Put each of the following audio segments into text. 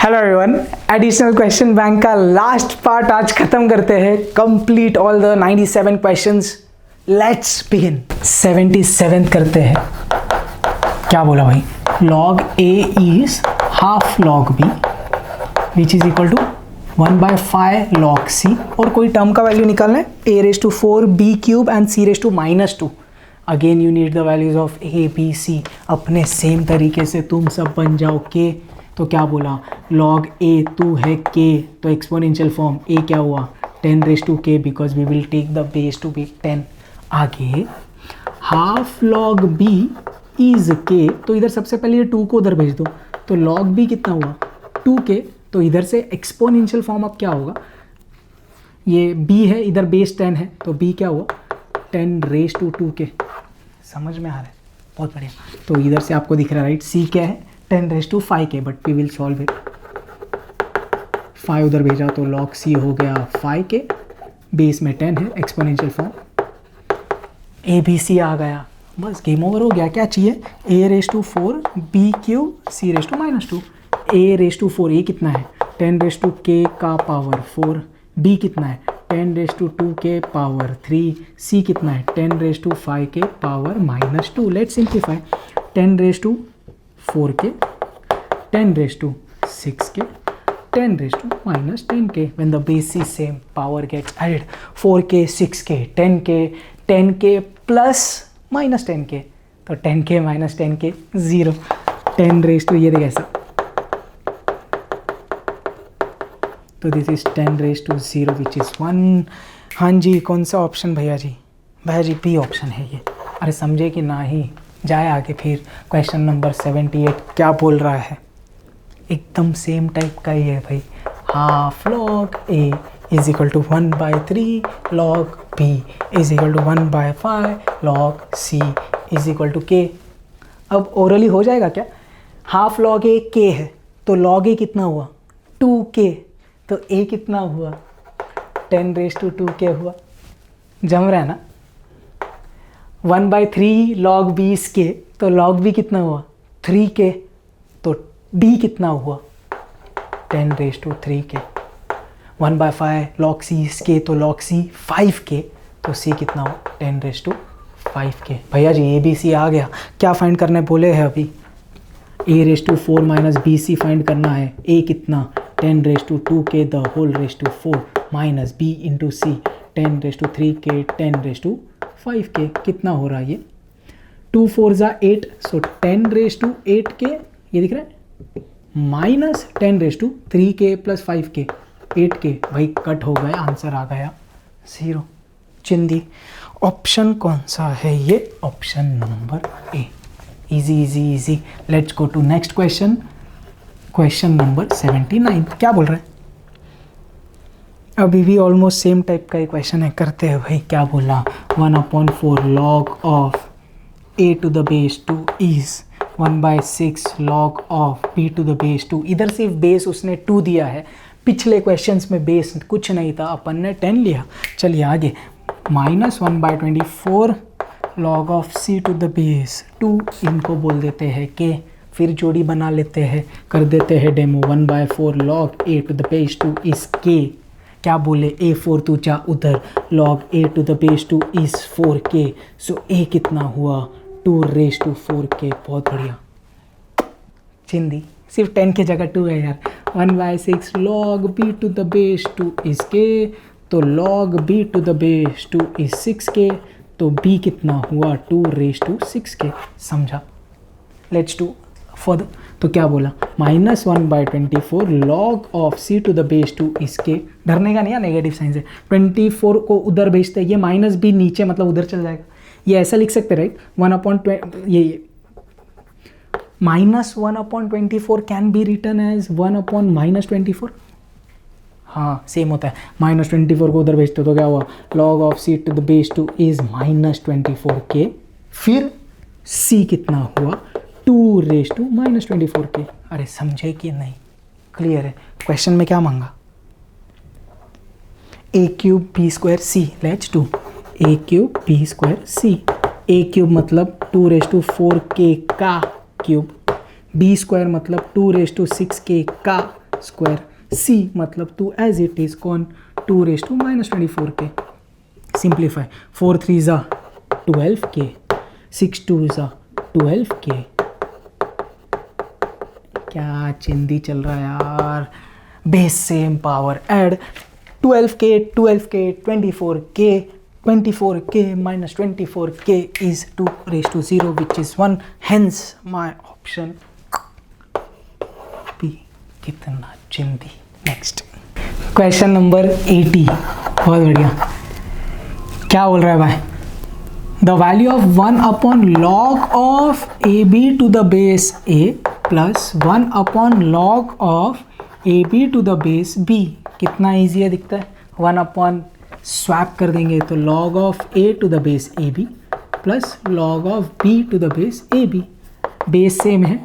Hello everyone, additional question bank का last part आज खत्म करते हैं. Complete all the 97 questions. Let's begin. 77 करते हैं. क्या बोला भाई? log a is half log b which is equal to 1/5 log c. और कोई टर्म का वैल्यू निकालना है. a raised to 4 b cube and c raised to -2. Again you need the values of a b c. अपने same तरीके से तुम सब बन जाओ k. तो क्या बोला? log a 2 है k, तो एक्सपोनेंशियल फॉर्म a क्या हुआ? 10 raised to k because we will take the base to be 10. आगे half log b is k, तो इधर सबसे पहले ये 2 को उधर भेज दो. तो log b कितना हुआ? 2k. तो इधर से एक्सपोनेंशियल फॉर्म अब क्या होगा? ये b है, इधर बेस 10 है, तो b क्या हुआ? 10 raised to 2k. समझ में आ रहा है? बहुत बढ़िया. तो इधर से आपको दिख रहा है राइट. c क्या है? 10 raised to 5k, but we will solve it. 5 उधर भेजा तो log c हो गया 5k. बेस में 10 है, exponential form. a b c आ गया, बस गेम ओवर हो गया. क्या चाहिए? a raised to 4 b cube c raised to -2. a raised to 4, a कितना है? 10 raised to k का पावर 4. b कितना है? 10 raised to 2k power 3. c कितना है? 10 raised to 5k power -2. Let's simplify. 10 raised to 4k, 10 raised to 6k, 10 raised to -10k. When the base is same, power gets added. 4k, 6k, 10k, 10k plus -10k. तो 10k minus 10k 0. 10 raised to ये देख ऐसा. तो this is 10 raised to 0 which is 1. हाँ जी, कौन सा option भैया जी? भैया जी बी ऑप्शन है ये. अरे समझे कि ना ही जाए आगे. फिर क्वेश्चन नंबर 78 क्या बोल रहा है? एकदम सेम टाइप का ही है भाई. Half log a is equal to 1/3 log b is equal to 1/5 log c is equal to k. अब ओरली हो जाएगा क्या? हाफ log a k है, तो log a कितना हुआ? 2k. तो a कितना हुआ? 10 raised to 2k हुआ. जम रहा है ना? 1/3 log b is k, तो log b कितना हुआ? 3k. तो b कितना हुआ? 10 raised to 3k. 1/5 log c is k, तो log c 5k. तो c कितना हुआ? 10 raised to 5k. भैया जी a b c आ गया. क्या फाइंड करने बोले हैं अभी? a raised to 4 minus bc find करना है. a कितना? 10 raised to 2k the whole raised to 4 minus b into c 10 raised to 3k 10 raised to 5k. कितना हो रहा है ये? 2 4 8, सो 10 raised to 8k ये दिख रहा है, minus 10 raised to 3k plus 5k 8k. भाई कट हो गया, आंसर आ गया 0. चिंदी. ऑप्शन कौन सा है ये? Option number A. Easy easy easy. Let's go to next question. Question number 79 क्या बोल रहे हैं? अभी भी ऑलमोस्ट सेम टाइप का ही क्वेश्चन है. करते हैं भाई. क्या बोला? 1/4 log of a to the base 2 is 1/6 log of b to the base 2. इधर सिर्फ बेस उसने 2 दिया है. पिछले क्वेश्चंस में बेस कुछ नहीं था, अपन ने 10 लिया. चलिए आगे. -1/24 log of c to the base 2, इनको बोल देते हैं k. फिर जोड़ी बना लेते हैं, कर देते हैं demo. 1/4 log a to the base 2 is k. क्या बोले? a4 तो जा उधर. log a to the base 2 is 4k. So a कितना हुआ? 2 raised to 4k. बहुत बढ़िया. चिंदी. सिर्फ 10 की जगह 2 है यार. 1/6 log b to the base 2 is k. तो log b to the base 2 is 6k. तो b कितना हुआ? 2 raised to 6k. समझा? Let's do further. तो क्या बोला? -1/24 log of c to the base 2 is k. डरने का नहीं है, नेगेटिव साइन से. 24 को उधर भेजते हैं, ये माइनस भी नीचे मतलब उधर चल जाएगा. ये ऐसा लिख सकते राइट? 1/20 ये -1/24 कैन बी रिटर्न एज 1/-24. हाँ सेम होता है. -24 को उधर भेजते तो क्या हुआ? log of c to the base 2 is -24k. फिर c कितना हुआ? 2 raised to -24k. अरे समझे कि नहीं? क्लियर है? क्वेश्चन में क्या मांगा? a³ b² c. Let's do. a³ b² c. a³ मतलब 2 raised to 4k का क्यूब. b² मतलब 2 raised to 6k का स्क्वायर, c मतलब 2 एज इट इज, कौन 2 raise to minus 24k, simplify 4 3 ज़ा 12k, 6 2 ज़ा 12k, क्या चिंदी चल रहा है यार, base same power add 12k 12k 24k 24k minus 24k is 2 raised to 0 which is 1, hence my option B. कितना चिंदी। नेक्स्ट क्वेश्चन नंबर 80, बहुत बढ़िया। क्या बोल रहा है भाई, the value of 1 upon log of A B to the base a plus 1 upon log of A B to the base b, कितना easy है दिखता है। 1 अपॉन स्वैप कर देंगे तो log of a to the base A B plus log of b to the base A B, base same है,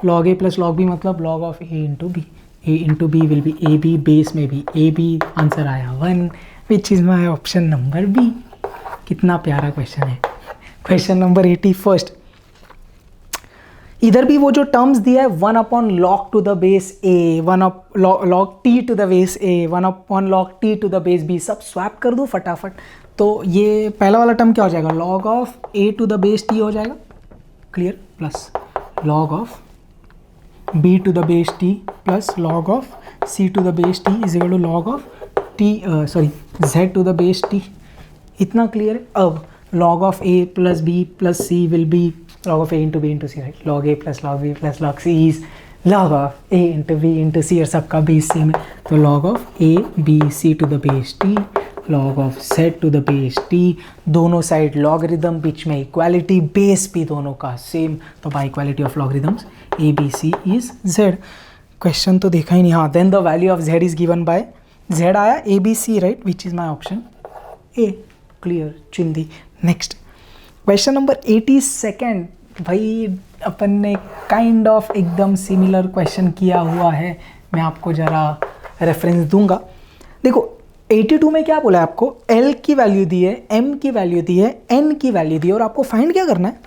log a plus log b मतलब log of a into B, a into B will be A B, base में भी A B, answer आया 1 which is my option number B. कितना प्यारा question है। Question number 81, इधर भी वो जो टर्म्स दिया है 1 upon log to the base A, 1 up log T to the base A, 1 upon log T to the base B, सब स्वैप कर दो फटाफट। तो ये पहला वाला टर्म क्या हो जाएगा, log of A to the base T हो जाएगा, clear, plus log of B to the base T plus log of C to the base T is equal to log of T Z to the base T. इतना clear है। अब log of a plus b plus c will be log of a into b into c, right? log a plus log b plus log c is log of a into b into c, और सबका base same है, तो log of a b c to the base t, log of z to the base t, दोनों side logarithm, बीच में equality, base भी दोनों का सेम, तो by equality of logarithms a b c is z। Question तो देखा ही नहीं, हाँ, then the value of z is given by, z आया a b c, right, which is my option a, clear, चिंदी। नेक्स्ट क्वेश्चन नंबर 82, भाई अपन ने काइंड ऑफ एकदम सिमिलर क्वेश्चन किया हुआ है, मैं आपको ज़रा रेफरेंस दूंगा। देखो 82 में क्या बोला है आपको, L की वैल्यू दी है, M की वैल्यू दी है, N की वैल्यू दी है, और आपको फाइंड क्या करना है,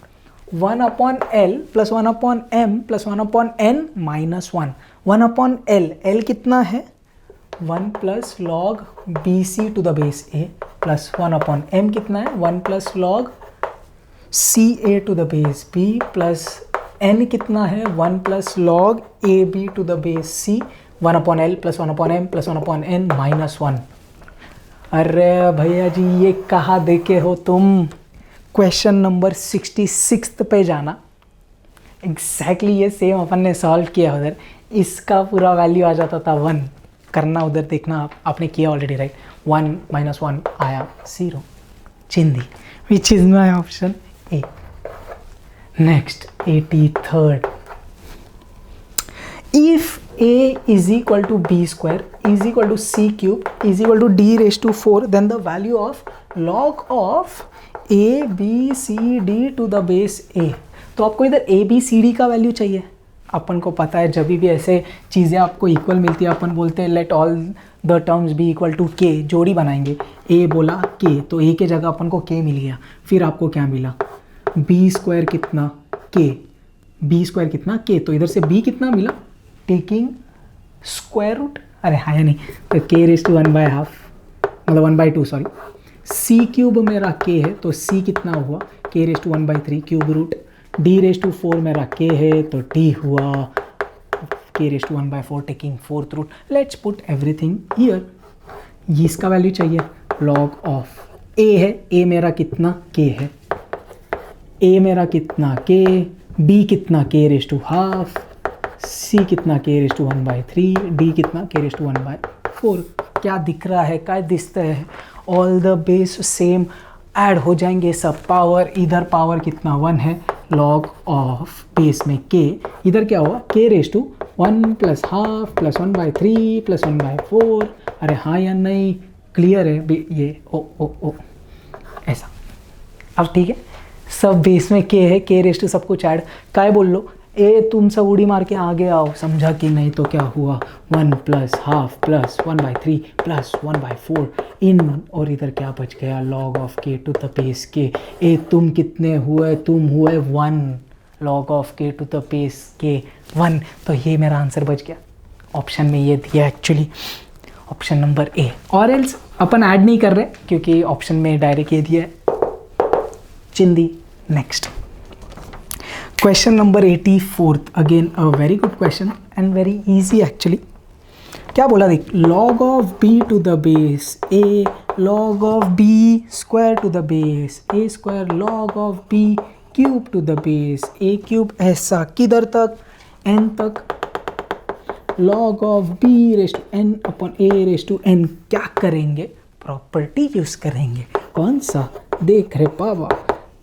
1 upon L plus 1 upon M plus 1 upon N minus 1, 1 upon L, L कितना है 1 plus log B C to the base A plus 1 upon m कितना है 1 plus log C A to the base b plus n कितना है 1 plus log A B to the base c, 1 upon l plus 1 upon m plus 1 upon n minus 1। अरे भैया जी ये कहाँ देखे हो तुम, क्वेश्चन नंबर 66 पे जाना, एग्जैक्टली ये सेम अपन ने सॉल्व किया उधर, इसका पूरा वैल्यू आ जाता था 1, करना उधर देखना, आपने किया ऑलरेडी, राइट, 1 माइनस 1 आया 0, चिंदी, which is my option A. Next 83rd, if a is equal to b square is equal to c cube is equal to d raised to 4, then the value of log of a b c d to the base a। तो आपको इधर a b c d का value चाहिए, अपन को पता है जब भी ऐसे चीज़ें आपको इक्वल मिलती है अपन बोलते हैं let all the terms be equal to K, जोड़ी बनाएंगे, a बोला k, तो a के जगह अपन को k मिल गया, फिर आपको क्या मिला b स्क्वायर कितना k, b स्क्वायर कितना k, तो इधर से b कितना मिला टेकिंग स्क्वायर रूट, अरे हाँ या नहीं, तो k रेज टू 1/2 मतलब 1/2 सॉरी, c क्यूब मेरा k है तो c कितना हुआ k raise to 1/3 cube root, d raise to 4 मेरा k है तो d हुआ k raise to 1/4 taking fourth root. Let's put everything here, ये इसका वैल्यू चाहिए, लॉग ऑफ a है, a मेरा कितना k है, a मेरा कितना k, b कितना k raise to half, c कितना k रेज टू 1/3, d कितना k रेज टू 1/4। क्या दिख रहा है, क्या दिखता है, all the base same add हो जाएंगे सब पावर, इधर पावर कितना 1 है, लॉग ऑफ बेस में k, इधर क्या हुआ k raise to 1 plus half plus 1/3 plus 1/4, अरे हाँ या नहीं, क्लियर है ये, ओ ऐसा। अब ठीक है, सब बेस में k है, k रेज टू सब कुछ ऐड, काय बोल लो ए, तुम सब उड़ी मार के आगे आओ, समझा कि नहीं, तो क्या हुआ 1 प्लस हाफ प्लस 1/3 प्लस 1/4 इन, और इधर क्या बच गया log of k to the base k, ए तुम कितने हुए, तुम हुए 1, log of k to the base k 1, तो ये मेरा आंसर बच गया ऑप्शन में ये दिया एक्चुअली, ऑप्शन नंबर ए, और एल्स अपन ऐड नहीं कर रहे क्योंकि ऑप्शन में डायरेक्ट ये दिया है चिंदी। Next question number 84, again a very good question and very easy actually. क्या बोला देख, log of b to the base a log of b square to the base a square log of b cube to the base a cube, ऐसा किधर तक, n तक, log of b raised to n upon a raised to n। क्या करेंगे, property use करेंगे। कौन सा, देख रहे पावा,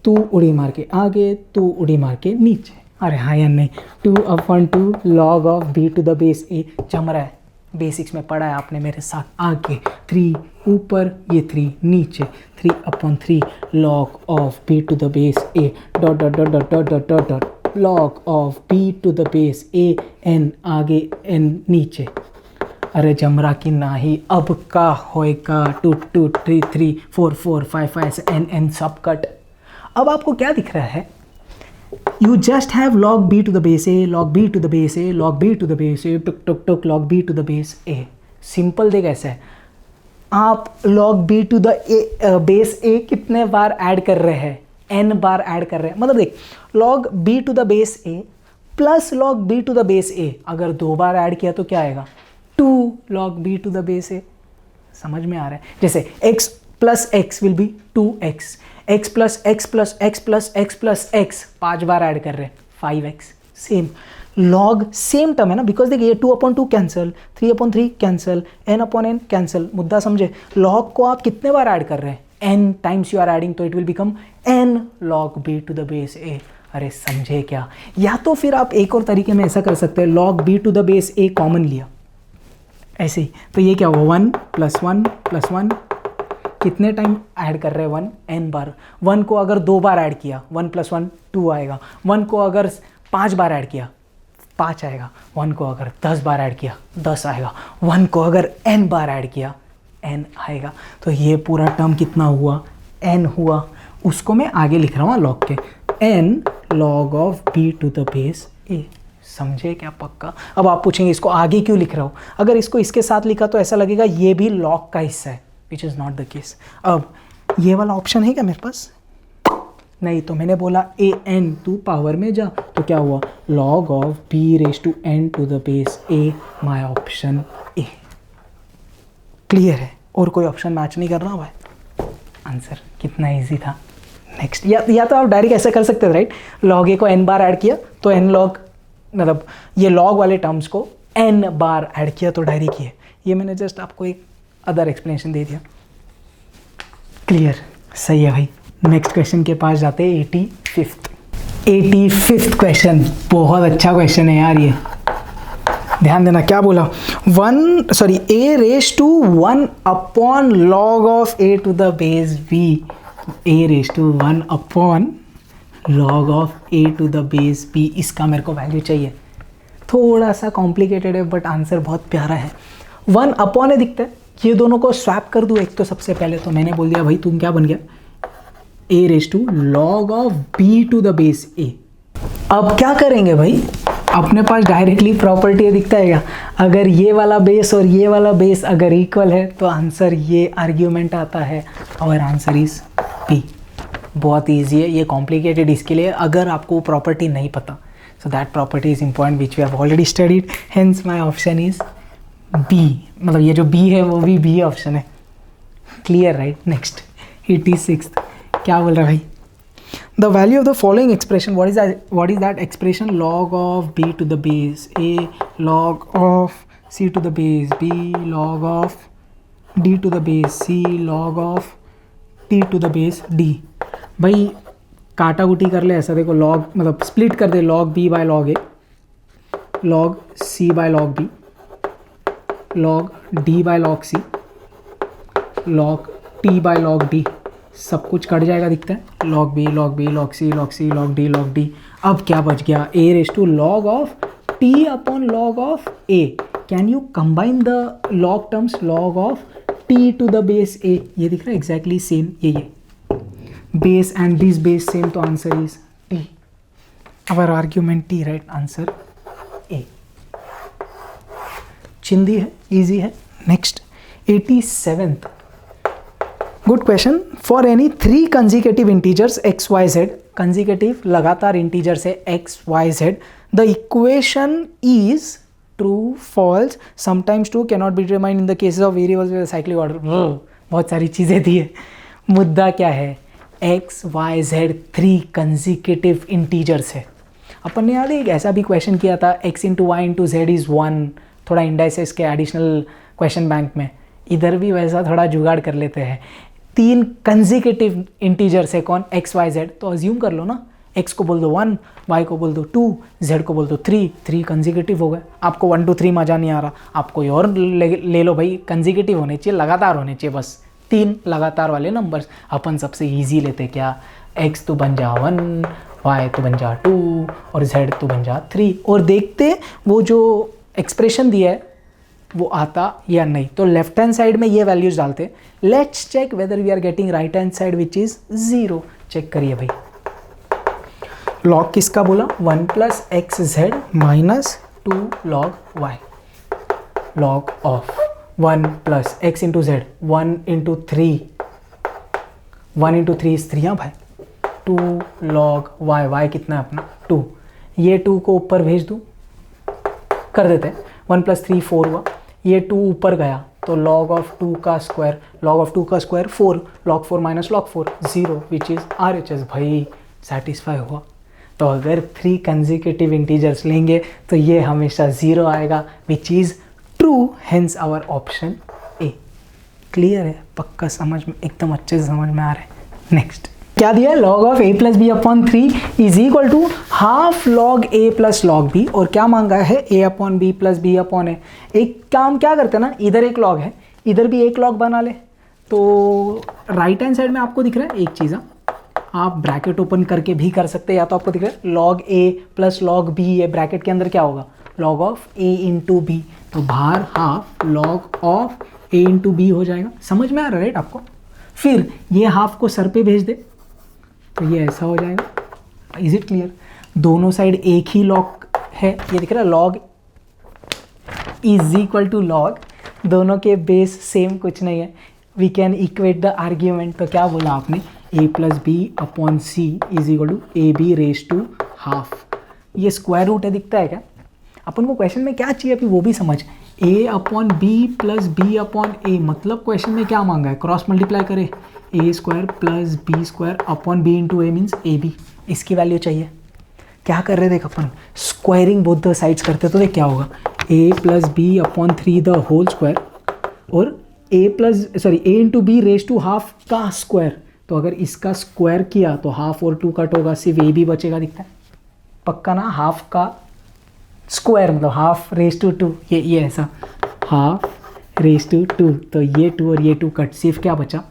तू उड़ी मार के आगे, तू उड़ी मार के नीचे, अरे हाँ या नहीं, 2/2 log of b to the base a, जम रहा है, बेसिक्स में पढ़ा है आपने मेरे साथ, आगे 3 ऊपर, ये 3 नीचे, 3/3 log of b to the base a dot dot dot dot dot dot dot dot log of b to the base a n, आगे n नीचे, अरे जमरा की नाही, अब का होएगा 2 2 3 3 4 4 5 5 ऐसे n n सब कट। अब आपको क्या दिख रहा है, you just have log b to the base a log b to the base a log b to the base a took took took log b to the base a। Simple देख ऐसा है, आप log b to the base a कितने बार add कर रहे हैं, n बार add कर रहे हैं, मतलब देख log b to the base a plus log b to the base a, अगर 2 बार ऐड किया तो क्या आएगा, 2 log b to the base a। समझ में आ रहा है, जैसे x plus x will be 2x, x plus x plus x plus x plus x 5 bar add कर रहे हैं 5x, same log same term है ना, बिकॉज देखिए 2/2 कैंसिल, 3/3 कैंसिल, n/n कैंसिल, मुद्दा समझे। लॉग को आप कितने बार ऐड कर रहे हैं, n times you are adding, तो it will become n log b to the base a। अरे समझे क्या, या तो फिर आप एक और तरीके में ऐसा कर सकते हैं, log b to the base a common लिया ऐसे ही, तो ये क्या हुआ 1 + 1 + 1, कितने टाइम ऐड कर रहे हैं 1 n बार। 1 को अगर 2 बार ऐड किया 1 + 1 2 आएगा, 1 को अगर 5 बार ऐड किया 5 आएगा, 1 को अगर 10 बार ऐड किया 10 आएगा, 1 को अगर n बार ऐड किया n आएगा। तो ये पूरा टर्म कितना हुआ, n हुआ, उसको मैं आगे लिख रहा हूँ लॉग के, n log of b to the base a। समझे क्या पक्का। अब आप पूछेंगे इसको आगे क्यों लिख रहा हूँ, अगर इसको इसके साथ लिखा तो ऐसा लगेगा ये भी लॉग का हिस्सा है, which is not the case. अब ये वाला ऑप्शन है क्या मेरे पास, नहीं, तो मैंने बोला a n, तू पावर में जा, तो क्या हुआ log of b raised to n to the base a, my option a। Clear है, और कोई ऑप्शन मैच नहीं कर रहा भाई, आंसर कितना इजी था। नेक्स्ट, या तो आप डायरेक्ट ऐसा कर सकते थे राइट, log a को n बार ऐड किया तो n log, मतलब ये log वाले टर्म्स को n बार ऐड किया तो डायरेक्ट किए, ये मैंने जस्ट आपको एक अदर एक्सप्लेनेशन दे दिया। क्लियर, सही है भाई। नेक्स्ट क्वेश्चन के पास जाते हैं, 85th क्वेश्चन, बहुत अच्छा क्वेश्चन है यार ये, ध्यान देना। क्या बोला, a raised to 1 upon log of a to the base b, a raised to 1 upon log of a to the base b, इसका मेरे को वैल्यू चाहिए। थोड़ा सा कॉम्प्लिकेटेड है बट आंसर बहुत प्यारा है। 1 अपॉन है दिखता है, ये दोनों को स्वैप कर दूँ एक तो सबसे पहले, तो मैंने बोल दिया भाई तुम क्या बन गया, a raised to log of b to the base a। अब क्या करेंगे भाई, अपने पास डायरेक्टली प्रॉपर्टी दिखता है क्या, अगर ये वाला बेस और ये वाला बेस अगर इक्वल है तो आंसर ये आर्ग्यूमेंट आता है, और आंसर इज बी। बहुत ईजी है, ये कॉम्प्लिकेटेड इसके लिए अगर आपको प्रॉपर्टी नहीं पता, so that property is important which we have already studied, hence my option is B, मतलब ये जो बी है वो भी बी ऑप्शन है। Clear right. नेक्स्ट 86, क्या बोल रहा है भाई, the value of the following expression, what is that expression, log of b to the base a log of c to the base b log of d to the base c log of t to the base d। भाई काटा कुटी कर ले ऐसा, देखो log मतलब split कर दे, log b by log a log c by log b log d by log c log t by log d, सब कुछ कट जाएगा दिखता है, log b log b log c log c log d log d। अब क्या बच गया, a raised to log of t upon log of a। Can you combine the log terms, log of t to the base a, ये दिख रहा है exactly same, ये base and this base same, तो answer is t, our argument t, right, answer a। चिंदी है, easy है। Next 87th good question. For any 3 consecutive integers x Y z, consecutive लगातार इंटीजर्स है x Y z, the equation is true false sometimes true cannot be determined in the cases of variables with cyclic order. बहुत सारी चीज़ें दी है। मुद्दा क्या है, x Y Z 3 consecutive integers है। अपन ने याद है एक ऐसा भी क्वेश्चन किया था, X into Y into Z is 1, थोड़ा इंडाइसेस के एडिशनल क्वेश्चन बैंक में। इधर भी वैसा थोड़ा जुगाड़ कर लेते हैं। 3 कंजिकेटिव इंटीजर्स है, कौन, एक्स वाई जेड। तो अज्यूम कर लो ना, एक्स को बोल दो 1, वाई को बोल दो 2, जेड को बोल दो 3 कंजिकेटिव हो गए। आपको 1 2 3 मज़ा नहीं आ रहा, आप कोई और ले लो भाई, कंजिकेटिव होने चाहिए, लगातार होने चाहिए, बस 3 लगातार वाले नंबर्स। अपन सबसे ईजी लेते क्या, एक्स तो बन जा 1, वाई तो बन जा 2 और जेड तो बन जा 3, और देखते वो जो एक्सप्रेशन दिया है वो आता या नहीं। तो लेफ्ट हैंड साइड में ये वैल्यूज डालते। Let's check whether we are getting right hand side which is 0। Check करिए भाई, लॉग किसका बोला, 1 plus X Z minus 2 log Y, log of 1 plus X into Z 1 into 3, 1 into 3 is 3 भाई, 2 log Y, Y कितना है अपना 2, ये 2 को ऊपर भेज दूँ, कर देते हैं, 1 प्लस 3 4 हुआ, ये 2 ऊपर गया तो लॉग ऑफ 2 का स्क्वायर, लॉग ऑफ 2 का square 4, log 4 minus log 4 0 which is RHS। भाई सेटिस्फाई हुआ। तो अगर 3 कंजिकेटिव इंटीजर्स लेंगे तो ये हमेशा 0 आएगा which is true, hence our option A. Clear है, पक्का समझ में, एकदम अच्छे से समझ में आ रहा है। नेक्स्ट क्या दिया, log of a plus B upon 3 is equal to half log a plus log b, और क्या मांगा है a upon B plus B upon a। एक काम क्या करते हैं ना, इधर एक लॉग है, इधर भी एक लॉग बना ले। तो राइट हैंड साइड में आपको दिख रहा है एक चीज़, आप ब्रैकेट ओपन करके भी कर सकते हैं, या तो आपको दिख रहा है log a plus log b, ये ब्रैकेट के अंदर क्या होगा, log of a into B, तो बाहर half log of a into B हो जाएगा। समझ में आ रहा है राइट आपको। फिर ये हाफ को सर पे भेज दे तो ये ऐसा हो जाएगा। इज इट क्लियर, दोनों साइड एक ही लॉग है, ये दिख रहा है log is equal to log, दोनों के बेस सेम कुछ नहीं है, we can equate the argument. तो क्या बोला आपने, a plus B upon C is equal to A B raise to half. ये स्क्वायर रूट है, दिखता है क्या अपन को, क्वेश्चन में क्या चाहिए अभी वो भी समझ। a upon B plus B upon a, मतलब क्वेश्चन में क्या मांगा है, क्रॉस मल्टीप्लाई करे, a square plus b square upon b into a means a b, इसकी वैल्यू चाहिए। क्या कर रहे देख अपन, स्क्वायरिंग बोथ द साइड्स करते तो देख क्या होगा, a plus B upon 3 the whole square और a into b raise to half का स्क्वायर। तो अगर इसका स्क्वायर किया तो हाफ और 2 कट होगा, सिर्फ ए बी बचेगा, दिखता है पक्का ना, हाफ का स्क्वायर मतलब हाफ रेज टू 2, ये ऐसा हाफ रेज टू 2, तो ये 2 और ये 2 कट, सिर्फ क्या बचा,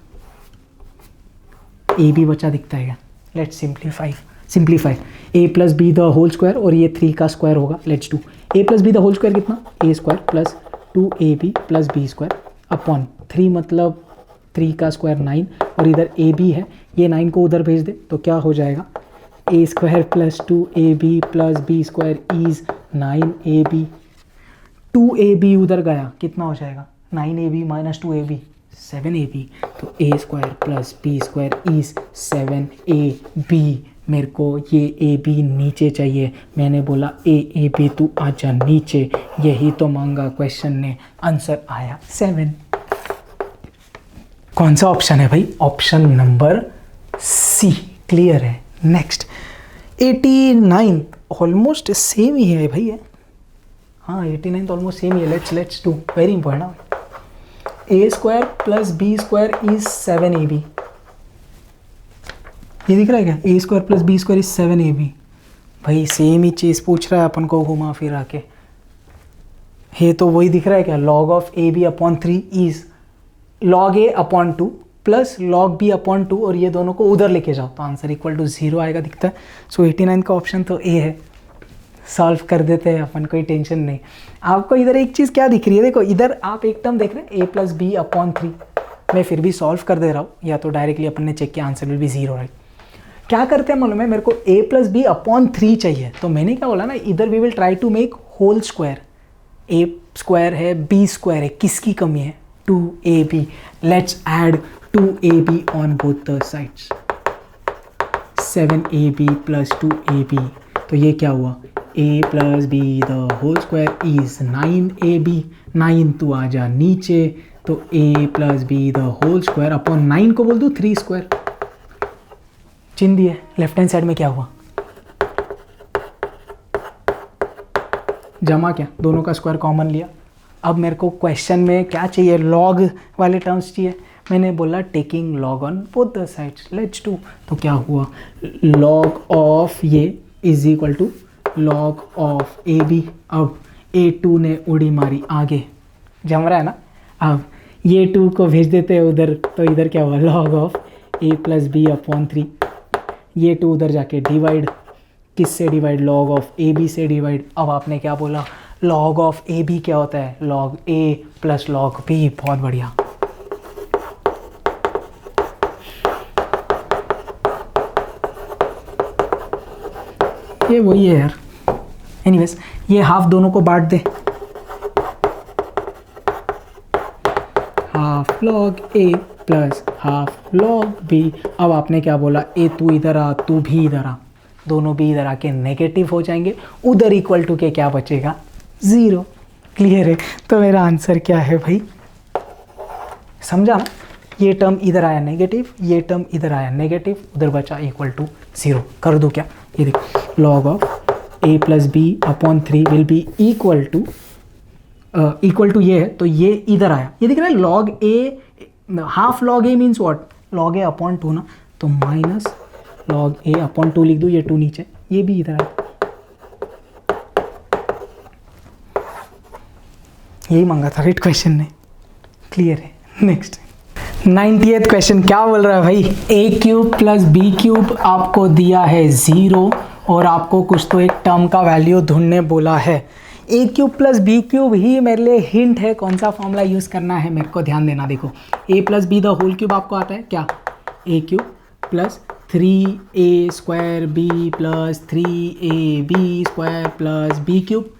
ए बी बचा, दिखता है क्या। Let's simplify a plus B the whole square और ये 3 का स्क्वायर होगा, let's do a plus B the whole square कितना, a square plus 2ab plus b square upon 3 मतलब 3 का स्क्वायर 9, और इधर ए बी है, ये 9 को उधर भेज दे तो क्या हो जाएगा, a square plus 2ab plus b square is 9ab, 2ab उधर गया कितना हो जाएगा, 9ab माइनस 2ab 7ab, तो a square plus b square is 7ab। मेरे को ये ए बी नीचे चाहिए, मैंने बोला ए बी तू आजा नीचे, यही तो मांगा क्वेश्चन ने, आंसर आया 7। कौन सा ऑप्शन है भाई, ऑप्शन नंबर सी। क्लियर है। नेक्स्ट 89 ऑलमोस्ट सेम ही है भाई, हाँ 89 तो ऑलमोस्ट सेम ही है। Let's do very important, a square plus b square is 7ab, ये दिख रहा है क्या, a square plus b square is 7ab। भाई सेम ही चीज़ पूछ रहा है अपन को घुमा फिरा के, ये तो वही दिख रहा है क्या, log of A B upon 3 is log A upon 2 plus log B upon 2, और ये दोनों को उधर लेके जाओ तो आंसर इक्वल टू 0 आएगा, दिखता है। सो 89 का ऑप्शन तो ए है, सॉल्व कर देते हैं अपन, कोई टेंशन नहीं। आपको इधर एक चीज़ क्या दिख रही है, देखो इधर आप एकदम देख रहे हैं ए प्लस बी अपॉन 3, मैं फिर भी सॉल्व कर दे रहा हूँ, या तो डायरेक्टली अपन ने चेक किया आंसर विल बी 0 राइट। क्या करते हैं मालूम है, मेरे को a प्लस बी अपॉन 3 चाहिए, तो मैंने क्या बोला ना, इधर we will try to make whole square, a square है, बी स्क्वायर है, किसकी कमी है? 2ab। Let's add 2ab on both the sides. 7ab plus 2ab, तो ये क्या हुआ? a plus B the whole square is 9ab। 9 तू आ जा नीचे, तो a plus B the whole square upon 9 को बोल दूँ 3 स्क्वायर। चिन्ह दिए, लेफ्ट हैंड साइड में क्या हुआ? जमा क्या, दोनों का स्क्वायर कॉमन लिया। अब मेरे को क्वेश्चन में क्या चाहिए? लॉग वाले टर्म्स चाहिए। मैंने बोला taking log on both the sides, let's do. तो क्या हुआ? लॉग ऑफ ये is equal to log of A B. अब a2 ने उड़ी मारी आगे, जम रहा है ना। अब ये 2 को भेज देते हैं उधर, तो इधर क्या हुआ? Log of a plus B upon 3। ये 2 उधर जाके डिवाइड, किससे divide? Log of A B से डिवाइड। अब आपने क्या बोला? लॉग ऑफ ए बी क्या होता है? लॉग ए प्लस लॉग बी। बहुत बढ़िया। ये वही है यार। एनीवेज, ये हाफ दोनों को बांट दे, हाफ लॉग ए प्लस हाफ लॉग बी। अब आपने क्या बोला? ए तू इधर आ, तू भी इधर आ, दोनों भी इधर आके नेगेटिव हो जाएंगे। उधर इक्वल टू के क्या बचेगा? 0। क्लियर है? तो मेरा आंसर क्या है भाई? समझा ना? ये टर्म इधर आया नेगेटिव, ये टर्म इधर आया नेगेटिव, उधर बचा इक्वल टू 0। कर दो क्या? ये देखो, log of a plus B upon 3 will be equal to ये है, तो ये इधर आया। ये दिख रहा है log A, half log A means what? Log A upon 2 ना, तो माइनस लॉग ए अपॉन 2 लिख दूँ। ये 2 नीचे, ये भी इधर आया। यही मांगा था राइट क्वेश्चन ने। क्लियर है? नेक्स्ट 90th क्वेश्चन क्या बोल रहा है भाई? ए क्यूब प्लस बी क्यूब आपको दिया है 0 और आपको कुछ तो एक टर्म का वैल्यू ढूंढने बोला है। A cube plus b cube ही मेरे लिए हिंट है कौन सा फॉर्मूला यूज़ करना है, मेरे को ध्यान देना। देखो, a plus B the whole cube आपको आता है क्या? A cube plus 3a square b plus 3ab square plus b cube.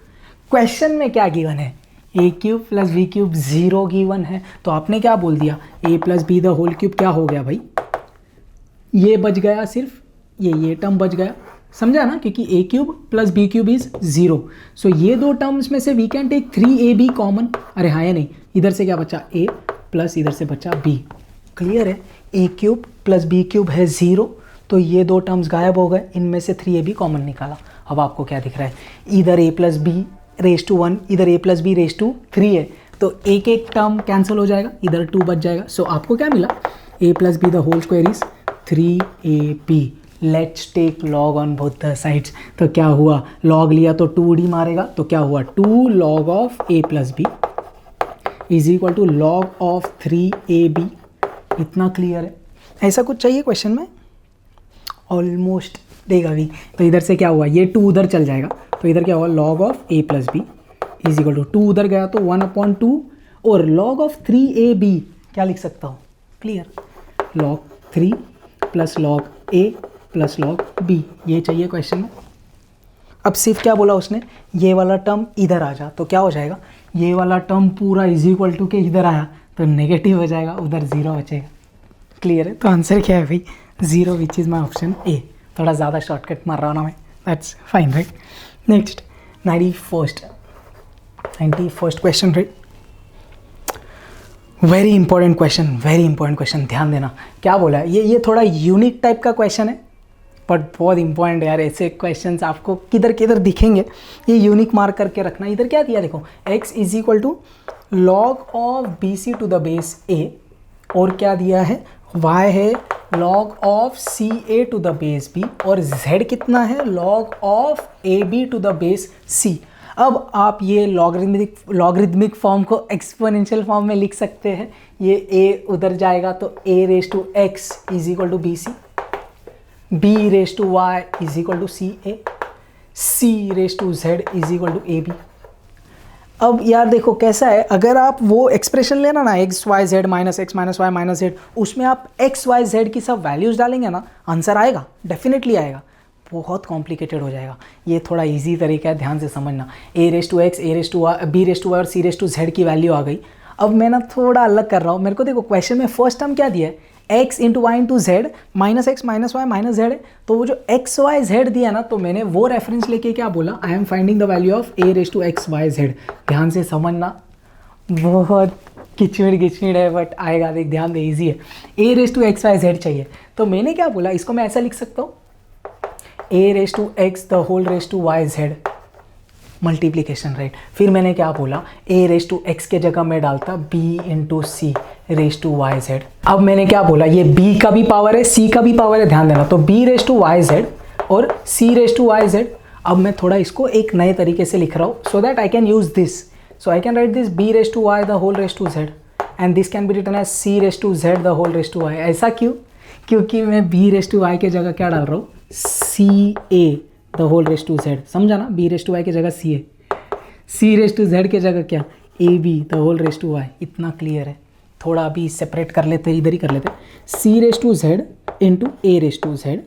Question में क्या गिवन है? A cube plus b cube 0 given है, तो आपने क्या बोल दिया? A plus B the whole cube क्या हो गया भाई? ये बच गया, सिर्फ ये टर्म बच गया। समझा ना? क्योंकि a cube plus b cube is 0। So ये दो टर्म्स में से we can take 3ab common. अरे हाँ या नहीं? इधर से क्या बचा? a प्लस इधर से बचा b। क्लियर है? A cube plus b cube है 0, तो ये दो टर्म्स गायब हो गए, इनमें से 3ab कॉमन निकाला। अब आपको क्या दिख रहा है? इधर a plus B raise to 1, इधर a plus B raise to 3 है, तो एक एक टर्म कैंसिल हो जाएगा, इधर 2 बच जाएगा। सो आपको क्या मिला? a plus B the whole square is 3ab। Let's take log on both the sides. तो क्या हुआ? लॉग लिया तो 2d मारेगा, तो क्या हुआ? 2 log of a plus B is equal to log of 3ab। इतना क्लियर है? ऐसा कुछ चाहिए क्वेश्चन में? ऑलमोस्ट देगा भी। तो इधर से क्या हुआ? ये 2 उधर चल जाएगा, तो इधर क्या हुआ? Log of a plus B is equal to 2 उधर गया तो 1/2, और लॉग ऑफ 3ab क्या लिख सकता हूँ? Clear? Log 3 plus log a plus log b। ये चाहिए क्वेश्चन में। अब सिर्फ क्या बोला उसने? ये वाला टर्म इधर आ जा, तो क्या हो जाएगा? ये वाला टर्म पूरा इज इक्वल टू के इधर आया तो नेगेटिव हो जाएगा, उधर 0 बचेगा। क्लियर है? तो आंसर क्या है भाई? 0, विच इज़ माई ऑप्शन ए। थोड़ा ज़्यादा शॉर्टकट मार रहा हूँ ना मैं, that's fine right. Next 91st question right. Very important question, ध्यान देना। क्या बोला है? ये थोड़ा यूनिक टाइप का क्वेश्चन है, बट बहुत इंपॉर्टेंट यार। ऐसे क्वेश्चंस आपको किधर किधर दिखेंगे, ये यूनिक मार्क करके रखना। इधर क्या दिया देखो, x is equal to log of BC to the base a, और क्या दिया है? y है log of CA to the base b, और z कितना है? Log of AB to the base c। अब आप ये लॉगरिदमिक फॉर्म को एक्सपोनेंशियल फॉर्म में लिख सकते हैं। ये a उधर जाएगा तो a raise to x is equal to BC, b raise to y is equal to CA, c raise to z is equal to AB। अब यार देखो कैसा है, अगर आप वो एक्सप्रेशन लेना ना X Y Z minus X minus Y minus Z, उसमें आप एक्स वाई जेड की सब वैल्यूज़ डालेंगे ना, आंसर आएगा, डेफिनेटली आएगा। बहुत कॉम्प्लिकेटेड हो जाएगा। ये थोड़ा इजी तरीका है, ध्यान से समझना। a raise to X, a raise to Y, b raise to Y और c रेस टू जेड की वैल्यू आ गई। अब मैं ना थोड़ा अलग कर रहा हूँ। मेरे को देखो क्वेश्चन में फर्स्ट टर्म क्या दिया है, x into Y into Z minus X minus Y minus Z है। तो वो जो एक्स वाई जेड दिया ना, तो मैंने वो रेफरेंस लेके क्या बोला, I am finding the value of a raise to x Y Z. ध्यान से समझना, बहुत किचमिड़ है बट आएगा, देख ध्यान दे, इजी है। a raise to x Y Z चाहिए, तो मैंने क्या बोला, इसको मैं ऐसा लिख सकता हूँ, a raise to X the whole raise to Y Z multiplication, right. फिर मैंने क्या बोला, a रेस टू एक्स के जगह मैं डालता b into C raise to Y Z. अब मैंने क्या बोला, ये b का भी पावर है, c का भी पावर है, ध्यान देना। तो b raise to Y Z और c raise to Y Z. अब मैं थोड़ा इसको एक नए तरीके से लिख रहा हूँ, so that I can use this. So I can write this b raised to y the whole raised to z and this can be written as c raised to z the whole raised to y। ऐसा क्यों? क्योंकि मैं b raised to y के जगह क्या डाल रहा हूँ, c a the whole raised to z। समझा ना, b raised to y के जगह c a, c raised to z के जगह क्या, a b the whole raised to y। इतना क्लियर है। थोड़ा अभी सेपरेट कर लेते, इधर ही कर लेते, c raised to z into a raised to z,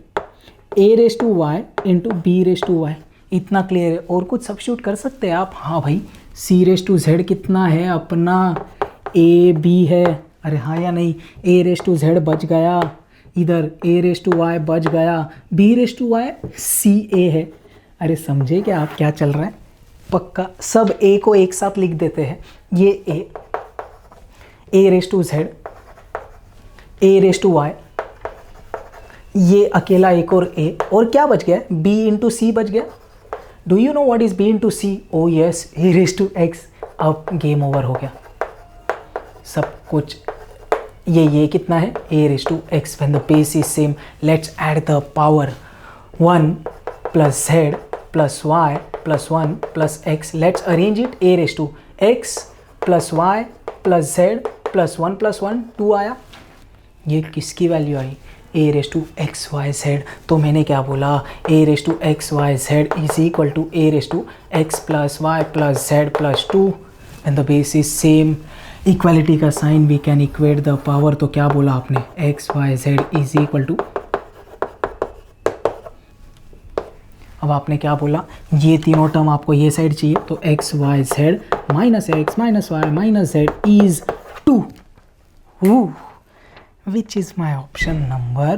a raised to y into b raised to y। इतना क्लियर है। और कुछ सब्स्टिट्यूट कर सकते हैं आप। हाँ भाई, c रेस टू जेड कितना है अपना, ए बी है, अरे हाँ या नहीं, a रेस टू जेड बच गया, इधर a रेस टू वाई बच गया, b raise to y c a है। अरे समझे क्या आप क्या चल रहा है? पक्का सब a को एक साथ लिख देते हैं। ये a raise to Z, a raise to Y, ये अकेला एक और a, और क्या बच गया, b इंटू सी बच गया। Do you know what is b into C? Oh yes, a raise to X. अब गेम ओवर हो गया सब कुछ। ये कितना है, a raise to X when the base is same. Let's add the power 1 plus z plus y plus 1 plus x। Let's arrange it, a raise to x plus y plus z plus 1 plus 1 2 आया। ये किसकी value I, a raise to x Y z. तो मैंने क्या बोला, a raise to x Y z is equal to a raise to x plus y plus z plus 2 and the base is same. Equality का sign we can equate the power. तो क्या बोला आपने, x Y z is equal to, अब आपने क्या बोला, ये तीनों टर्म आपको ये साइड चाहिए, तो X Y Z minus X minus Y minus Z is 2। Which is my option number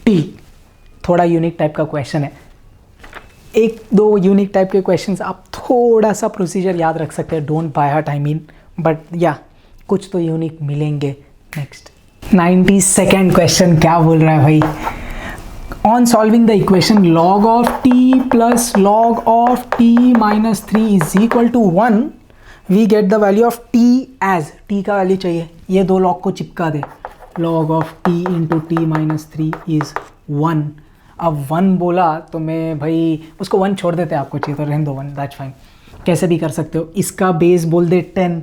T। थोड़ा यूनिक टाइप का क्वेश्चन है। एक दो यूनिक टाइप के क्वेश्चंस आप थोड़ा सा प्रोसीजर याद रख सकते हैं, don't by heart I mean, but या कुछ तो यूनिक मिलेंगे। नेक्स्ट 92nd क्वेश्चन क्या बोल रहा है भाई, on solving the equation log of t plus log of t minus 3 is equal to 1 we get the value of t as, t का वैल्यू चाहिए, ये दो लॉग को चिपका दे, log of t into T minus 3 is 1। अब 1 बोला तो मैं भाई उसको 1 छोड़ देते हैं, आपको चाहिए तो रहने दो 1, दैट्स फाइन। कैसे भी कर सकते हो, इसका बेस बोल दे 10,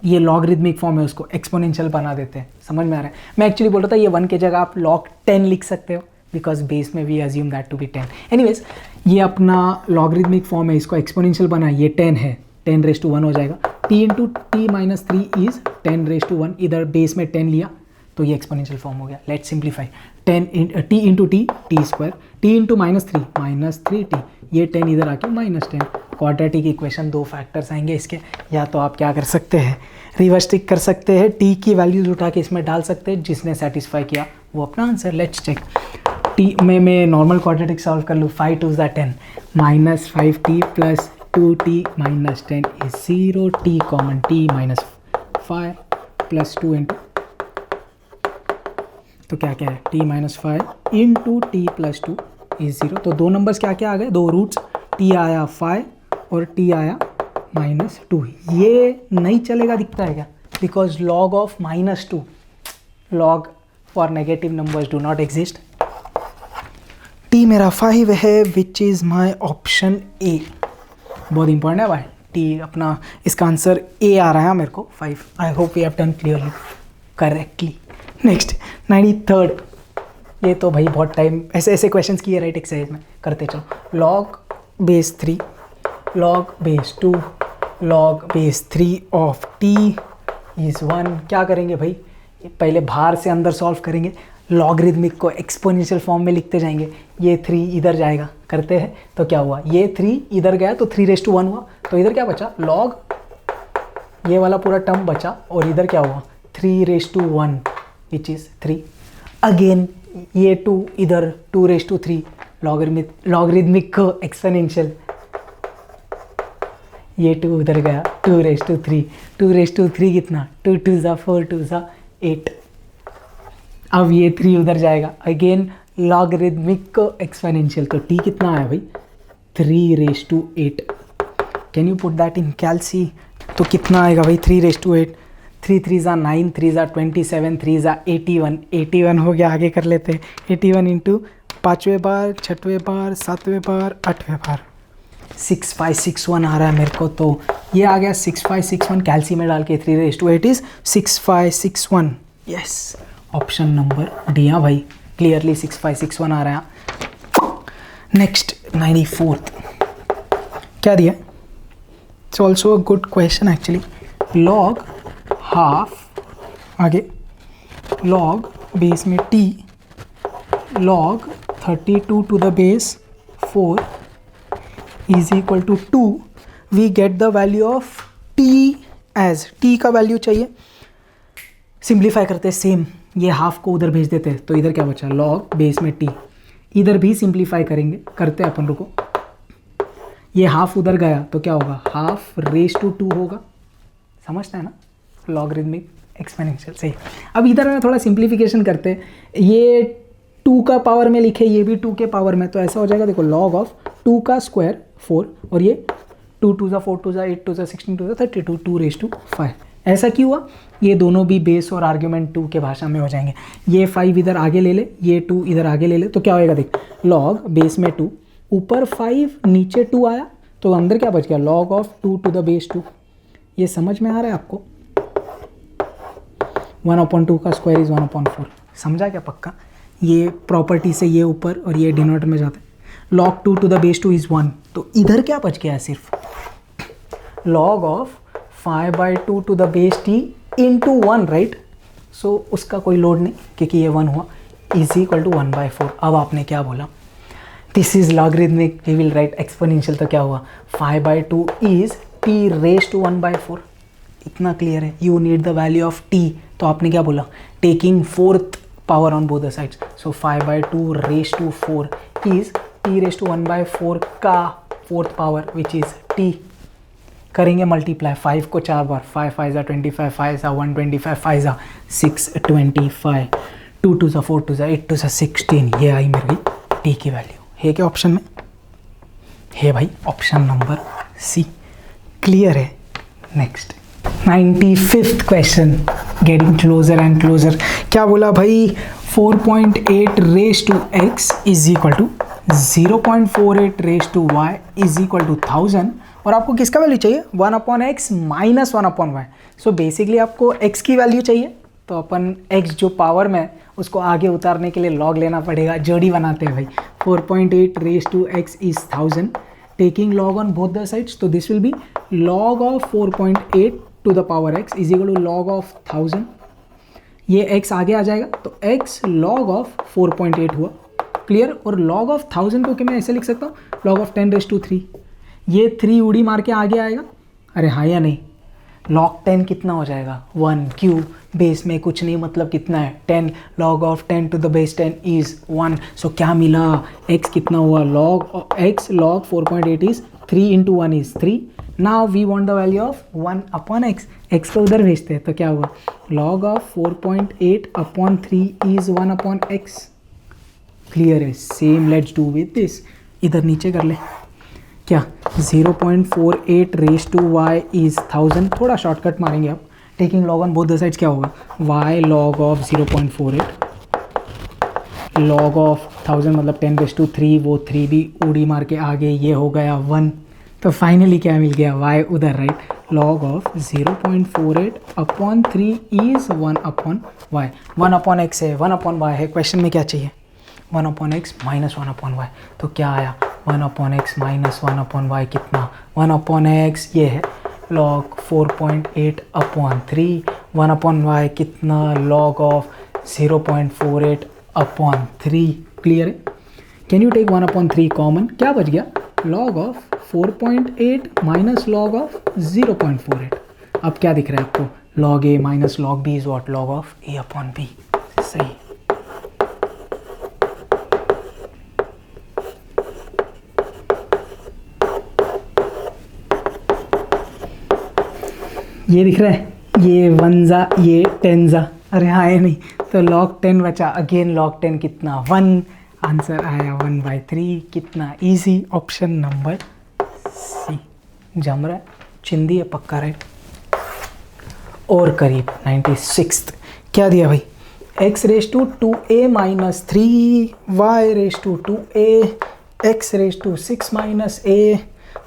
ये लॉगरिथमिक फॉर्म है, उसको एक्सपोनेंशियल बना देते हैं। समझ में आ रहा है? मैं एक्चुअली बोल रहा था ये 1 के जगह आप log 10 लिख सकते हो, बिकॉज बेस में we assume that to be 10। Anyways ये अपना लॉगरिथमिक फॉर्म है, इसको एक्सपोनेंशियल बना, ये 10 है, 10 रेस टू 1 हो जाएगा। t into T minus 3 is 10 raise to 1, इधर बेस में 10 लिया तो ये एक्सपोनेंशियल फॉर्म हो गया। Let's simplify, 10 T into T T square, T into minus 3 T, ये 10 इधर आके माइनस 10। क्वाड्रेटिक इक्वेशन 2 फैक्टर्स आएंगे इसके, या तो आप क्या कर सकते हैं, रिवर्स टिक कर सकते हैं, टी की वैल्यूज उठा के इसमें डाल सकते हैं, जिसने सेटिस्फाई किया वो अपना आंसर। लेट्स चेक, टी में मैं नॉर्मल क्वाड्रेटिक सॉल्व कर लूँ, 5 2 10 minus 5t plus 2t minus 10 is 0, t common, t minus 5 plus 2 into, तो क्या क्या है, t minus 5 into T plus 2 is 0। तो दो नंबर्स क्या क्या आ गए, दो रूट्स, t आया 5 और t आया माइनस 2। ये नहीं चलेगा दिखता है क्या, because log of minus 2, log for negative numbers do not exist. t मेरा 5 है, विच इज़ माई ऑप्शन ए। बहुत इंपॉर्टेंट है भाई, टी अपना, इसका आंसर ए आ रहा है मेरे को 5। I hope we have done clearly correctly. Next 93rd, ये तो भाई बहुत टाइम ऐसे ऐसे क्वेश्चंस किए राइट एक्सरसाइज में, करते चलो। log base 3 log base 2 log base 3 of t is 1। क्या करेंगे भाई, पहले बाहर से अंदर सॉल्व करेंगे। लॉगरिदमिक को एक्सपोनेंशियल फॉर्म में लिखते जाएंगे, ये 3 इधर जाएगा, करते हैं तो क्या हुआ, ये 3 इधर गया तो 3 हुआ, तो इधर क्या बचा, लॉग, ये वाला पूरा टर्म बचा, और इधर क्या हुआ 3 विच इज़ 3। अगेन ये 2 इधर 2 लॉगरिदमिक को एक्सपोनेंशियल, ये 2 उधर गया 2 कितना, 2 2 ज़ा 4 2 ज़ा 8। अब ये 3 उधर जाएगा, अगेन लॉगरिदमिक को एक्सपोनेंशियल, तो t कितना आया भाई 3 can you put that in calci, तो कितना आएगा भाई 3 3 3 ज़ा 9 3 ज़ा 27 3 ज़ा 81 हो गया। आगे कर लेते हैं 81 इंटू 5वें बार 6वें बार 7वें बार 8वें बार 6561 आ रहा है मेरे को, तो ये आ गया 6561, कैलसी में डाल के 3 is 6561। Yes, option number D. हाँ भाई क्लियरली 6561 आ रहा है। नेक्स्ट 94th क्या दिया, it's also a good question actually. Log half, आगे लॉग बेस में t, log 32 to the base 4 is equal to 2। We get the value of t as, t का value चाहिए, सिंप्लीफाई करते हैं, सेम ये half को उधर भेज देते हैं, तो इधर क्या बचा, लॉग बेस में t, इधर भी सिंप्लीफाई करेंगे, करते हैं अपन, रुको, ये हाफ उधर गया तो क्या होगा, हाफ रेज टू 2 होगा, समझते हैं ना, लॉगरिदमिक एक्सपोनेंशियल। सही, अब इधर में थोड़ा सिंप्लीफिकेशन करते हैं, ये 2 का पावर में लिखे, ये भी 2 के पावर में, तो ऐसा हो जाएगा, देखो लॉग ऑफ 2 का स्क्वायर 4, और ये 2 2 ज़ा 4 2 ज़ा 8 2 ज़ा 16 2 ज़ा 32 2 ऐसा क्यों हुआ, ये दोनों भी बेस और आर्ग्यूमेंट 2 के भाषा में हो जाएंगे। ये 5 इधर आगे ले ले, ये 2 इधर आगे ले ले, तो क्या होएगा, देख लॉग बेस में 2, ऊपर 5 नीचे 2 आया, तो अंदर क्या बच गया, log of 2 to the base 2। ये समझ में आ रहा है आपको, 1/2 का स्क्वायर इज़ 1/4, समझा क्या पक्का। ये प्रॉपर्टी से ये ऊपर और ये डिनोमिनेटर में जाता है, log 2 to the base 2 is 1, तो इधर क्या बच गया है, सिर्फ log of 5/2 to the base t into 1, right. So उसका कोई लोड नहीं क्योंकि ये 1 हुआ, इज इक्वल टू 1/4। अब आपने क्या बोला, this is logarithmic, we will write exponential, तो क्या हुआ 5/2 इज t रेज टू 1/4, इतना क्लियर है। You need the value of t, तो आपने क्या बोला, taking 4th power on both the sides, so 5/2 raise to 4 is t raise to 1/4 का 4th power which is t। करेंगे मल्टीप्लाई, 5 को 4 बार, 5 5 ज़ा 25, 5 ज़ा 125, 5 ज़ा 625, 2 2 ज़ा 4 2 ज़ा 8 2 ज़ा 16, ये आई मेरी टी की वैल्यू। है क्या ऑप्शन में, है भाई, ऑप्शन नंबर सी, क्लियर है। Next 95th question, getting closer and closer. क्या बोला भाई, 4.8 raise to x is equal to 0.48 raise to y is equal to 1000, और आपको किसका वैल्यू चाहिए, 1/x minus 1/y। So basically आपको x की वैल्यू चाहिए, तो अपन x जो पावर में उसको आगे उतारने के लिए log लेना पड़ेगा, जोड़ी बनाते हैं भाई। 4.8 raise to x is 1000, taking log on both the sides, तो this will be log of 4.8 to the power x is equal to log of 1000। ये x आगे आ जाएगा, तो x log ऑफ 4.8 हुआ, क्लियर। और log ऑफ 1000 को मैं ऐसे लिख सकता हूँ, log ऑफ 10 रेज टू 3, ये 3 उड़ी मार के आगे आएगा, अरे हाँ या नहीं, log 10 कितना हो जाएगा 1, क्यों, बेस में कुछ नहीं, मतलब कितना है 10, log of 10 to the base 10 is 1। So क्या मिला, x कितना हुआ, log 4.8 is 3 into 1 is 3। Now we want the value of 1/x, x को उधर भेजते हैं, तो क्या हुआ, log of 4.8/3 is 1/x। Clear है, same let's do with this, इधर नीचे कर ले, क्या 0.48 रेज टू y इज 1000, थोड़ा शॉर्टकट मारेंगे आप, taking log on both the sides, क्या होगा y log ऑफ 0.48, log ऑफ 1000 मतलब 10 रेज टू 3, वो 3 भी उड़ी मार के आगे, ये हो गया 1। तो फाइनली क्या मिल गया, y उधर, right, log of 0.48/3 is 1/y, 1/x है, 1/y है, क्वेश्चन में क्या चाहिए 1/x माइनस 1/y, तो क्या आया 1/x माइनस 1/y कितना, 1/x ये है log 4.8/3, 1/y कितना log ऑफ 0.48 अपॉन 3। क्लियर है? Can you take 1/3 common? क्या बच गया? Log of 4.8 minus log of 0.48। अब क्या दिख रहा है आपको? Log A minus log B is what? Log of A upon B. सही। ये दिख रहा है, ये 1 जा, ये 10 जा। अरे हाँ, ये नहीं तो log 10 बचा। अगेन log 10 कितना? 1। आंसर आया 1/3। कितना इजी। ऑप्शन नंबर सी। जम रहा है, चिंदी है पक्का। राइट। और करीब 96। क्या दिया भाई? x raise to 2a minus 3, y raise to 2a, x raise to 6 minus a,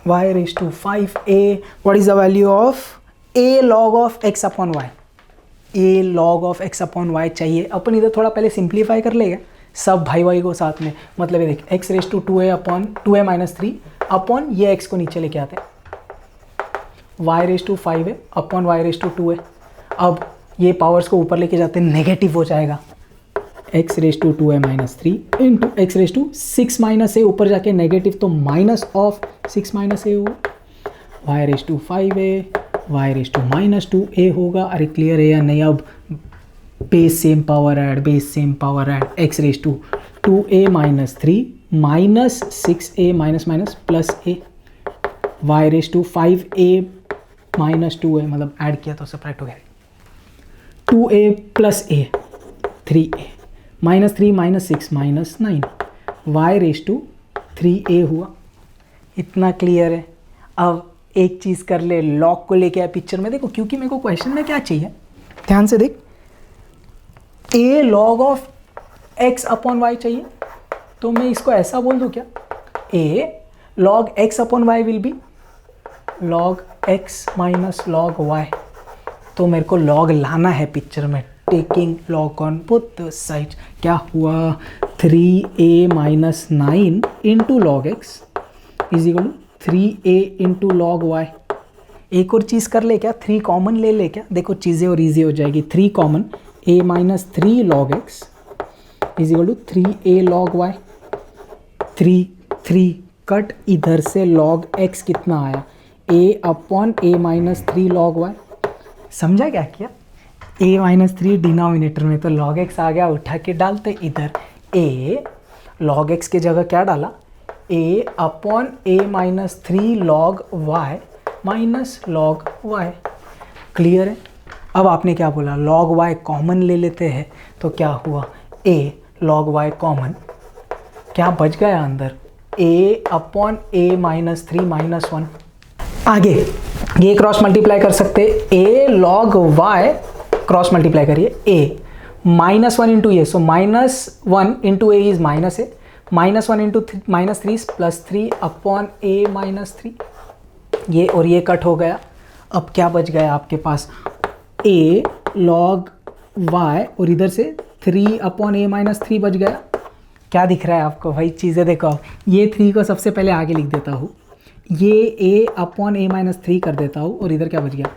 y raise to 5a। What is the value of a log of x upon y? a log of x upon y चाहिए। अपन इधर थोड़ा पहले simplify कर लेगा सब भाई भाई को साथ में। मतलब ये देख, x raise to 2a upon 2a minus 3 upon ये x को नीचे लेके आते हैं, y raise to 5a upon y raise to 2a। अब ये पावर्स को ऊपर लेके जाते हैं, नेगेटिव हो जाएगा। x raise to 2a minus 3 into x raise to 6 minus a, ऊपर जाके नेगेटिव तो माइनस ऑफ 6 माइनस a होगा, y raise to 5a, y raise to minus 2a होगा। अरे क्लियर है या नहीं? अब base same power add, base same power add. x raise to 2a minus 3 minus 6a minus minus plus a, y raise to 5a minus 2a, मतलब add किया तो separate हो गया। 2a plus a 3a minus 3 minus 6 minus 9, y raise to 3a हुआ। इतना clear है। अब एक चीज़ कर ले, लॉग को लेके आया पिक्चर में। देखो, क्योंकि मेरे को क्वेश्चन में क्या चाहिए, ध्यान से देख, a log of x upon y चाहिए। तो मैं इसको ऐसा बोल दूं क्या? a log x upon y will be log x minus log y। तो मेरे को लॉग लाना है पिक्चर में, taking log on both side. क्या हुआ? 3a minus 9 into log x is equal to 3a into log y. एक और चीज़ कर ले क्या? 3 कॉमन ले ले क्या? देखो चीज़ें और ईजी हो जाएगी। 3 common, a minus 3 log x is equal to 3a log y. 3 cut, इधर से लॉग x कितना आया? a upon a minus 3 log y. समझा क्या किया? a माइनस 3 डिनोमिनेटर में, तो लॉग x आ गया, उठा के डालते इधर। a लॉग x की जगह क्या डाला? a upon a minus 3 log y minus log y। Clear है? अब आपने क्या बोला? लॉग y कॉमन ले लेते हैं, तो क्या हुआ? a लॉग y कॉमन, क्या बच गया अंदर? a upon a minus 3 minus 1। आगे ये क्रॉस मल्टीप्लाई कर सकते, a log y cross multiply करिए, a minus 1 into A, so minus 1 into A is minus A, minus 1 into minus 3 plus 3 upon a minus 3। ये और ये कट हो गया। अब क्या बच गया आपके पास? a लॉग y और इधर से 3 अपॉन a माइनस 3 बच गया। क्या दिख रहा है आपको भाई? चीज़ें देखो, ये 3 को सबसे पहले आगे लिख देता हूँ, ये a अपॉन a माइनस 3 कर देता हूँ, और इधर क्या बच गया?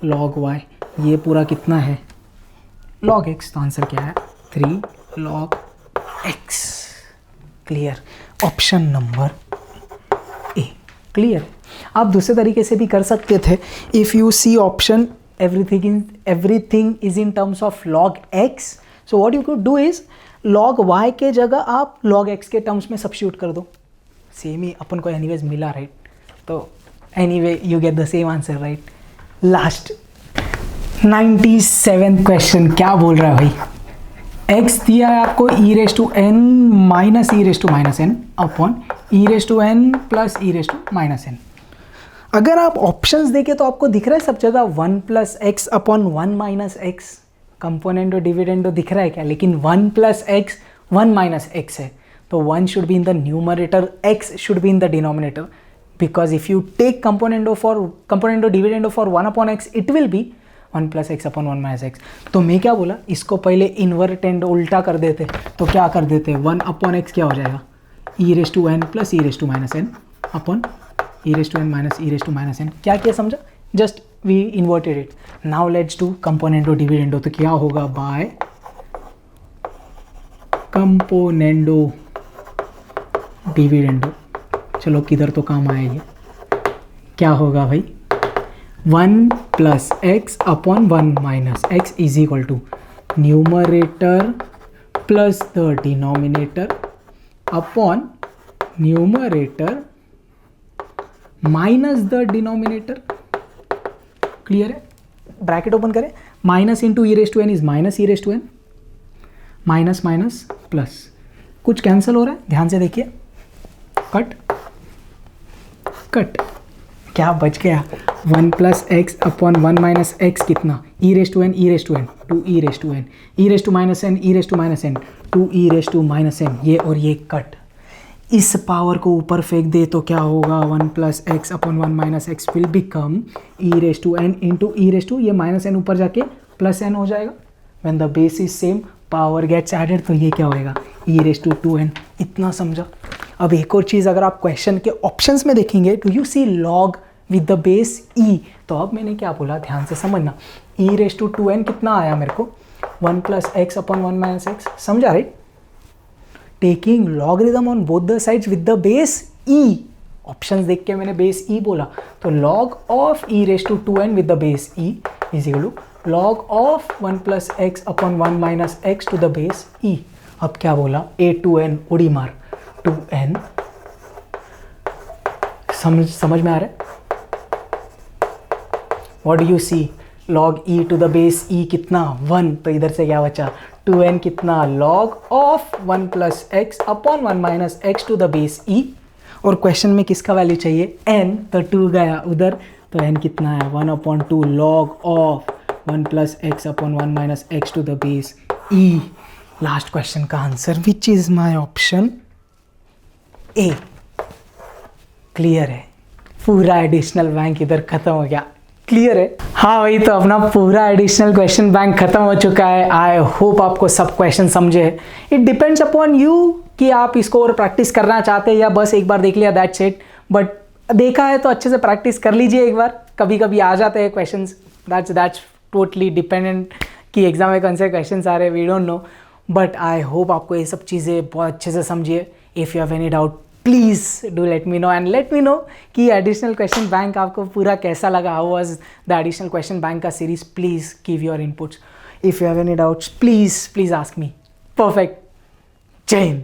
Log y। ये पूरा कितना है? Log x। तो आंसर क्या है? 3 log x। Clear? Option number A. Clear? आप दूसरे तरीके से भी कर सकते थे। If you see option everything is in terms of log x, so what you could do is log y के जगह आप लॉग x के टर्म्स में सब्स्टिट्यूट कर दो। सेम ही अपन को एनीवेज मिला, राइट? तो anyway you get the same answer, right? Last 97 question क्या बोल रहा है भाई? x दिया है आपको e raise to n minus e raise to minus n upon e raise to n plus e raise to minus n। अगर आप ऑप्शंस देखें तो आपको दिख रहा है सब जगह 1 plus x upon 1 minus x, component और डिविडेंड दिख रहा है क्या? लेकिन 1 प्लस एक्स 1 माइनस एक्स है, तो 1 should be in the numerator, x should be in the denominator, because if you take component और dividend for 1 upon x, it will be 1 plus x upon 1 minus x. तो मैं क्या बोला, इसको पहले इन्वर्टेंड उल्टा कर देते, तो क्या कर देते? 1 अपॉन एक्स क्या हो जाएगा? E raise to n plus e raise to minus n upon e raise to n minus e raise to minus n. क्या किया समझा? Just we inverted it. Now let's do component और dividend. तो क्या होगा? बाय कंपोनेंडो डिविडेंडो, चलो किधर तो काम आएगी, क्या होगा भाई 1 plus x upon 1 minus x is equal to numerator plus the denominator upon numerator minus the denominator. Clear है? ब्रैकेट ओपन करें, minus into e raise to n is minus e raise to n, minus minus plus, कुछ cancel हो रहा है, ध्यान से देखिए, cut cut, क्या बच गया 1 plus x upon 1 minus x कितना, e raise to n, e raise to n, 2 e raise to n, e raise to minus n, e raise to minus n, 2 e raise to minus n, ये और ये cut. इस power को ऊपर फेंक दे तो क्या होगा 1 plus x upon 1 minus x will become e raise to n into e raise to, ये माइनस एन ऊपर जाके प्लस एन हो जाएगा। When the base is same power gets added, तो ये क्या होएगा ई रेस टू 2n। इतना समझा। अब एक और चीज़, अगर आप क्वेश्चन के ऑप्शंस में देखेंगे, do you see log with the base e, तो अब मैंने क्या बोला ध्यान से समझना, ई रेस टू 2n कितना आया मेरे को 1 plus x upon 1 minus x, समझा right? Taking logarithm on both the sides with the base e, options देख के मैंने बेस ई बोला, तो log of e raise to 2n with the base e is equal to log of 1 plus x upon 1 minus x to the base e. अब क्या बोला a2n, उड़ी मार 2n, समझ में आ रहा है? What do you see, log e to the base e कितना 1, तो इधर से क्या बचा 2n कितना log of 1 plus x upon 1 minus x to the base e. और क्वेश्चन में किसका वैल्यू चाहिए n, तो 2 गया उधर, तो n कितना है 1/2 log of 1 plus x upon 1 minus x to the base e. Last question का answer which is my option A. Clear है? पूरा एडिशनल बैंक इधर खत्म हो गया। क्लियर है? हाँ भाई, तो अपना पूरा एडिशनल क्वेश्चन बैंक खत्म हो चुका है। आई होप आपको सब क्वेश्चन समझे। इट डिपेंड्स अपॉन यू कि आप इसको और प्रैक्टिस करना चाहते हैं या बस एक बार देख लिया दैट्स इट। बट देखा है तो अच्छे से प्रैक्टिस कर लीजिए एक बार, कभी कभी आ जाते हैं क्वेश्चंस, दैट्स टोटली डिपेंडेंट कि एग्जाम में कौन से क्वेश्चन आ रहे हैं, we don't know. But I hope आपको ये सब चीज़ें बहुत अच्छे से समझिए। If you have any doubt please do let me know and let me know कि एडिशनल क्वेश्चन बैंक आपको पूरा कैसा लगा, how was the additional question bank का series. Please give your inputs. If you have any doubts please ask me. Perfect. जय हिंद।